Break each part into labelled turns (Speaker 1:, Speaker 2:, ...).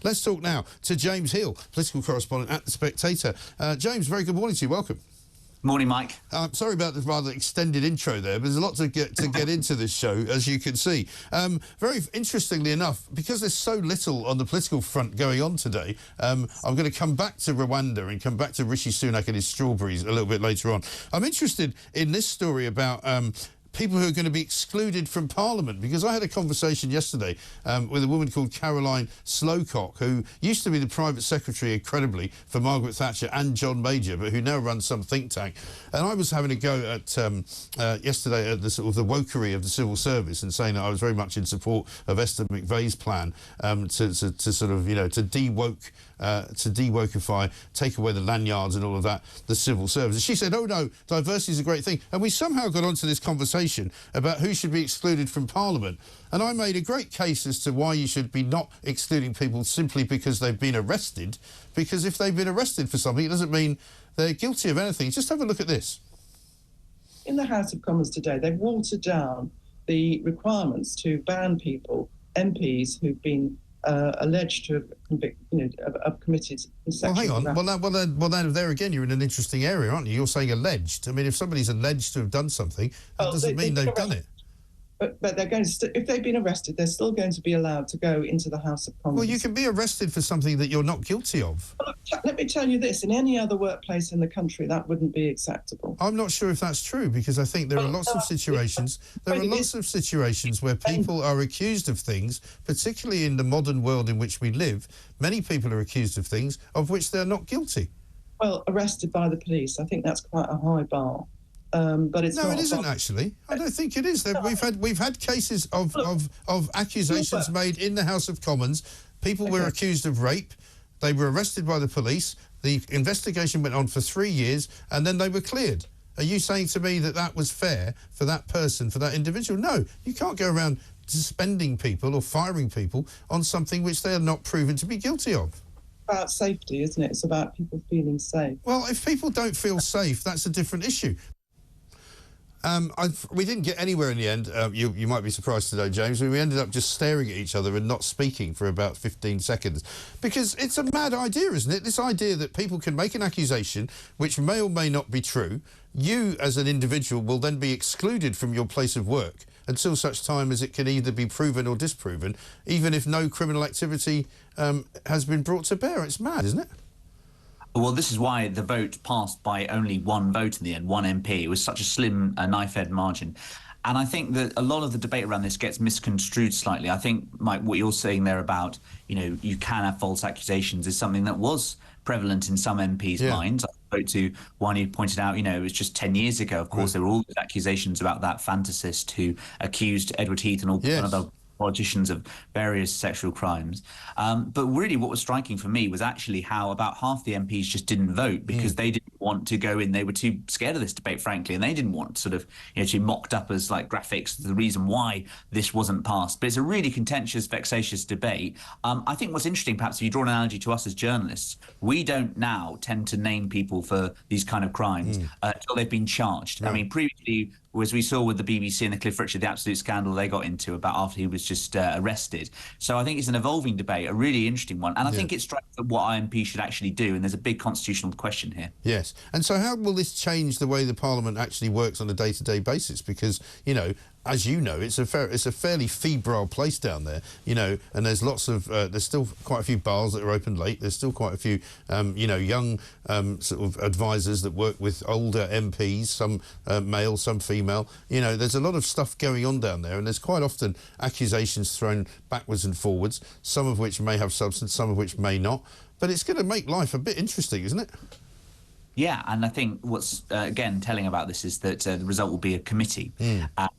Speaker 1: Let's talk now to James Heale, political correspondent at The Spectator. James, very good morning to you. Welcome.
Speaker 2: Morning, Mike.
Speaker 1: Sorry about the rather extended intro there, but there's a lot to get into this show, as you can see. Very interestingly enough, because there's so little on the political front going on today, I'm going to come back to Rwanda and come back to Rishi Sunak and his strawberries a little bit later on. I'm interested in this story about people who are going to be excluded from Parliament, because I had a conversation yesterday with a woman called Caroline Slowcock, who used to be the private secretary, incredibly, for Margaret Thatcher and John Major, but who now runs some think tank. And I was having a go at yesterday at the sort of the wokery of the civil service and saying that I was very much in support of Esther McVeigh's plan to sort of, you know, to de-wokeify, take away the lanyards and all of that, the civil service. And she said, oh no, diversity is a great thing. And we somehow got onto this conversation about who should be excluded from Parliament. And I made a great case as to why you should be not excluding people simply because they've been arrested. Because if they've been arrested for something, it doesn't mean they're guilty of anything. Just have a look at this.
Speaker 3: In the House of Commons today, they've watered down the requirements to ban people, MPs who've been alleged to have committed sexual
Speaker 1: hang on. Well, then, there again, you're in an interesting area, aren't you? You're saying alleged. I mean, if somebody's alleged to have done something, that doesn't mean they've done it.
Speaker 3: But they're going to, if they've been arrested, they're still going to be allowed to go into the House of Commons.
Speaker 1: Well, you can be arrested for something that you're not guilty of.
Speaker 3: Well, let me tell you this, in any other workplace in the country, that wouldn't be acceptable.
Speaker 1: I'm not sure if that's true, because I think there are lots of situations, where people are accused of things, particularly in the modern world in which we live. Many people are accused of things of which they're not guilty.
Speaker 3: Well, arrested by the police, I think that's quite a high bar. But it's
Speaker 1: no, it isn't actually. I don't think it is. We've had cases of accusations made in the House of Commons. People were accused of rape. They were arrested by the police. The investigation went on for 3 years, and then they were cleared. Are you saying to me that that was fair for that person, for that individual? No, you can't go around suspending people or firing people on something which they are not proven to be guilty of.
Speaker 3: About safety, isn't it? It's about people feeling safe.
Speaker 1: Well, if people don't feel safe, that's a different issue. We didn't get anywhere in the end. You might be surprised today, James. We ended up just staring at each other and not speaking for about 15 seconds. Because it's a mad idea, isn't it? This idea that people can make an accusation which may or may not be true. You, as an individual, will then be excluded from your place of work until such time as it can either be proven or disproven, even if no criminal activity has been brought to bear. It's mad, isn't it?
Speaker 2: Well, this is why the vote passed by only one vote in the end, one MP. It was such a slim knife-edge margin. And I think that a lot of the debate around this gets misconstrued slightly. I think, Mike, what you're saying there about, you know, you can have false accusations is something that was prevalent in some MPs' minds. I spoke to one who pointed out, you know, it was just 10 years ago, of course, there were all these accusations about that fantasist who accused Edward Heath and all other politicians of various sexual crimes. But really what was striking for me was actually how about half the MPs just didn't vote because they didn't want to go in. They were too scared of this debate, frankly, and they didn't want sort of, you know, to be mocked up as like graphics, the reason why this wasn't passed. But it's a really contentious, vexatious debate. I think what's interesting, perhaps, if you draw an analogy to us as journalists, we don't now tend to name people for these kind of crimes until they've been charged. I mean, previously, as we saw with the BBC and the Cliff Richard, the absolute scandal they got into about after he was just arrested. So I think it's an evolving debate, a really interesting one. And I think it strikes at what IMP should actually do. And there's a big constitutional question here.
Speaker 1: Yes. And so how will this change the way the Parliament actually works on a day-to-day basis? Because, you know, as you know, it's a fairly febrile place down there, you know, and there's lots of, there's still quite a few bars that are open late. There's still quite a few, you know, young sort of advisors that work with older MPs, some male, some female. You know, there's a lot of stuff going on down there, and there's quite often accusations thrown backwards and forwards, some of which may have substance, some of which may not. But it's going to make life a bit interesting, isn't it?
Speaker 2: Yeah, and I think what's, again, telling about this is that the result will be a committee.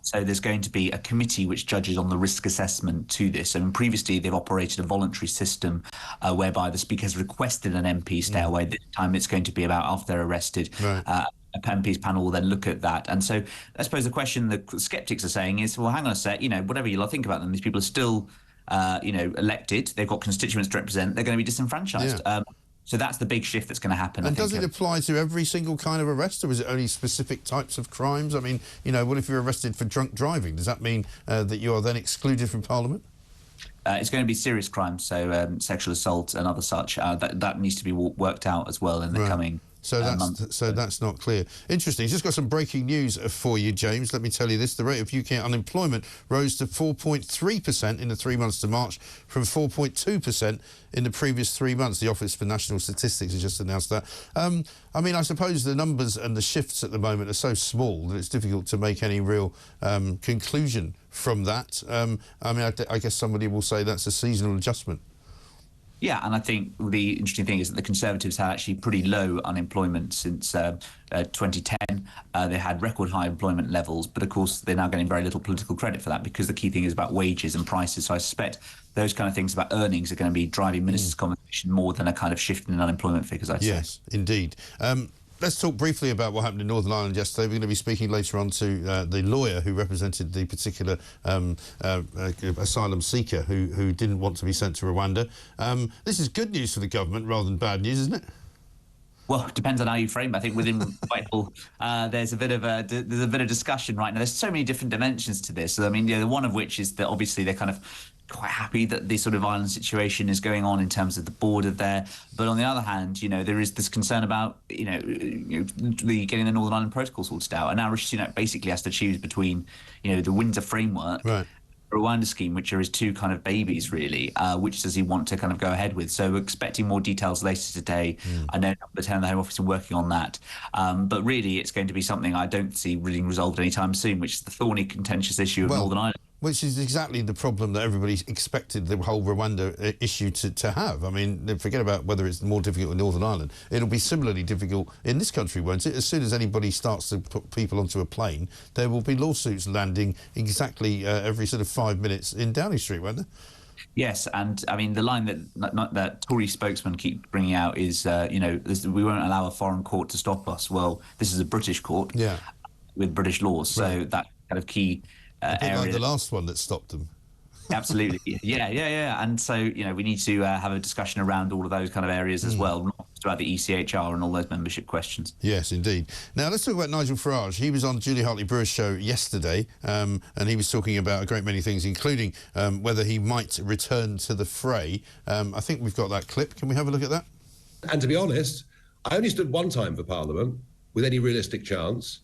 Speaker 2: So there's going to be a committee which judges on the risk assessment to this. And previously, they've operated a voluntary system whereby the Speaker has requested an MP stay away. This time it's going to be about after they're arrested. A MP's panel will then look at that. And so I suppose the question the sceptics are saying is, well, hang on a sec, you know, whatever you think about them, these people are still, you know, elected. They've got constituents to represent. They're going to be disenfranchised. So that's the big shift that's going to happen.
Speaker 1: And does it apply to every single kind of arrest, or is it only specific types of crimes? I mean, you know, what if you're arrested for drunk driving? Does that mean that you are then excluded from Parliament?
Speaker 2: It's going to be serious crimes, so sexual assault and other such. That needs to be worked out as well in the coming months.
Speaker 1: So that's not clear. Interesting. Just got some breaking news for you, James. Let me tell you this. The rate of UK unemployment rose to 4.3% in the 3 months to March from 4.2% in the previous 3 months. The Office for National Statistics has just announced that. I mean, I suppose the numbers and the shifts at the moment are so small that it's difficult to make any real conclusion from that. I mean, I guess somebody will say that's a seasonal adjustment.
Speaker 2: Yeah, and I think the interesting thing is that the Conservatives had actually pretty low unemployment since 2010. They had record high employment levels, but of course they're now getting very little political credit for that because the key thing is about wages and prices. So I suspect those kind of things about earnings are going to be driving ministers' conversation more than a kind of shift in unemployment figures, I'd say.
Speaker 1: Yes, indeed. Let's talk briefly about what happened in Northern Ireland yesterday. We're going to be speaking later on to the lawyer who represented the particular asylum seeker who didn't want to be sent to Rwanda. This is good news for the government rather than bad news, isn't it?
Speaker 2: Well, it depends on how you frame it. I think within Whitehall, there's a bit of discussion right now. There's so many different dimensions to this. I mean, one of which is that obviously they're kind of quite happy that this sort of island situation is going on in terms of the border there. But on the other hand, there is this concern about, getting the Northern Ireland Protocol sorted out. And now Rishi Sunak basically has to choose between, the Windsor framework,
Speaker 1: right,
Speaker 2: Rwanda scheme, which are his two kind of babies, really. Which does he want to kind of go ahead with? So we're expecting more details later today. I know Number 10 of the Home Office are working on that. But really, it's going to be something I don't see really resolved anytime soon, which is the thorny, contentious issue of Northern Ireland.
Speaker 1: Which is exactly the problem that everybody expected the whole Rwanda issue to have. I mean, forget about whether it's more difficult in Northern Ireland. It'll be similarly difficult in this country, won't it? As soon as anybody starts to put people onto a plane, there will be lawsuits landing exactly every sort of 5 minutes in Downing Street, won't there?
Speaker 2: Yes, and I mean the line that Tory spokesman keep bringing out is, we won't allow a foreign court to stop us. Well, this is a British court, with British laws, so that kind of key.
Speaker 1: A bit like the last one that stopped them.
Speaker 2: Absolutely, yeah. And so, we need to have a discussion around all of those kind of areas as well, not just about the ECHR and all those membership questions.
Speaker 1: Yes, indeed. Now, let's talk about Nigel Farage. He was on Julia Hartley-Brewer's show yesterday, and he was talking about a great many things, including whether he might return to the fray. I think we've got that clip. Can we have a look at that?
Speaker 4: And to be honest, I only stood one time for Parliament with any realistic chance.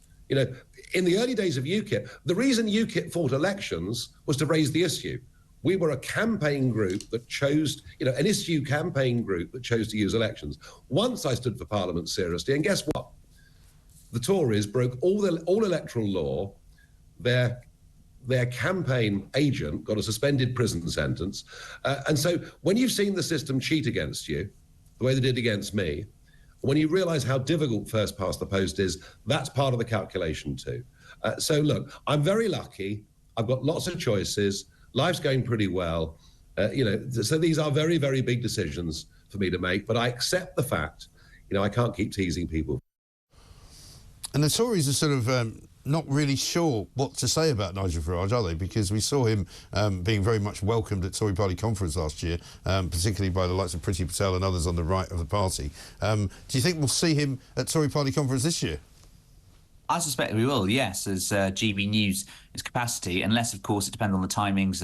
Speaker 4: In the early days of UKIP, the reason UKIP fought elections was to raise the issue. We were a campaign group that chose, an issue campaign group that chose to use elections. Once I stood for Parliament seriously, and guess what? The Tories broke all electoral law. Their campaign agent got a suspended prison sentence. And so when you've seen the system cheat against you, the way they did against me, when you realise how difficult first past the post is, that's part of the calculation too. So look, I'm very lucky. I've got lots of choices. Life's going pretty well. So these are very, very big decisions for me to make. But I accept the fact, I can't keep teasing people.
Speaker 1: And the Tories are sort of not really sure what to say about Nigel Farage, are they? Because we saw him being very much welcomed at Tory party conference last year, particularly by the likes of Priti Patel and others on the right of the party. Do you think we'll see him at Tory party conference this year?
Speaker 2: I suspect we will, yes, as GB News its capacity, unless, of course, it depends on the timings,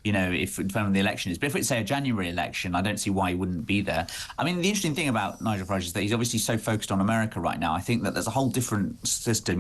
Speaker 2: if it depends on the election is. But if it's, say, a January election, I don't see why he wouldn't be there. I mean, the interesting thing about Nigel Farage is that he's obviously so focused on America right now. I think that there's a whole different system,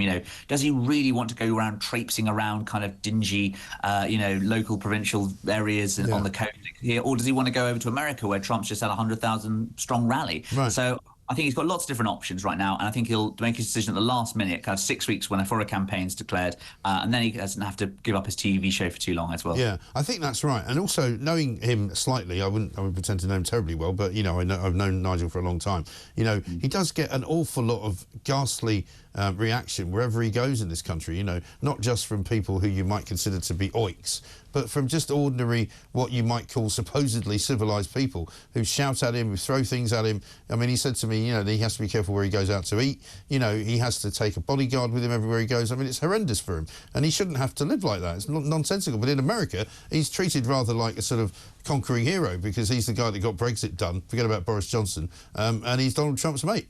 Speaker 2: Does he really want to go around traipsing around kind of dingy, local provincial areas on the coast here? Or does he want to go over to America where Trump's just had a 100,000 strong rally?
Speaker 1: Right.
Speaker 2: So I think he's got lots of different options right now, and I think he'll make his decision at the last minute, kind of 6 weeks before a campaign's declared, and then he doesn't have to give up his TV show for too long as well.
Speaker 1: Yeah, I think that's right. And also, knowing him slightly, I wouldn't pretend to know him terribly well, but, I've known Nigel for a long time. He does get an awful lot of ghastly reaction wherever he goes in this country, not just from people who you might consider to be oiks, but from just ordinary, what you might call supposedly civilised people who shout at him, who throw things at him. I mean, he said to me, that he has to be careful where he goes out to eat. He has to take a bodyguard with him everywhere he goes. I mean, it's horrendous for him. And he shouldn't have to live like that. It's nonsensical. But in America, he's treated rather like a sort of conquering hero because he's the guy that got Brexit done. Forget about Boris Johnson. And he's Donald Trump's mate.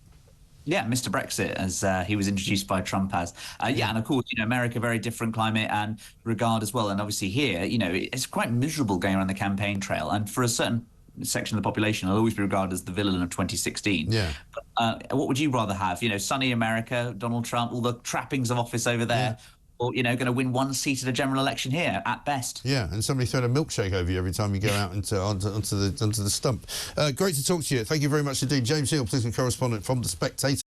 Speaker 2: Yeah, Mr. Brexit, as he was introduced by Trump as. Yeah, and of course, America, very different climate and regard as well. And obviously here, it's quite miserable going around the campaign trail. And for a certain section of the population, I'll always be regarded as the villain of 2016.
Speaker 1: Yeah.
Speaker 2: But, what would you rather have? Sunny America, Donald Trump, all the trappings of office over there, or, going to win one seat at a general election here, at best.
Speaker 1: Yeah, and somebody throwing a milkshake over you every time you go out onto the stump. Great to talk to you. Thank you very much indeed. James Heale, political correspondent from The Spectator.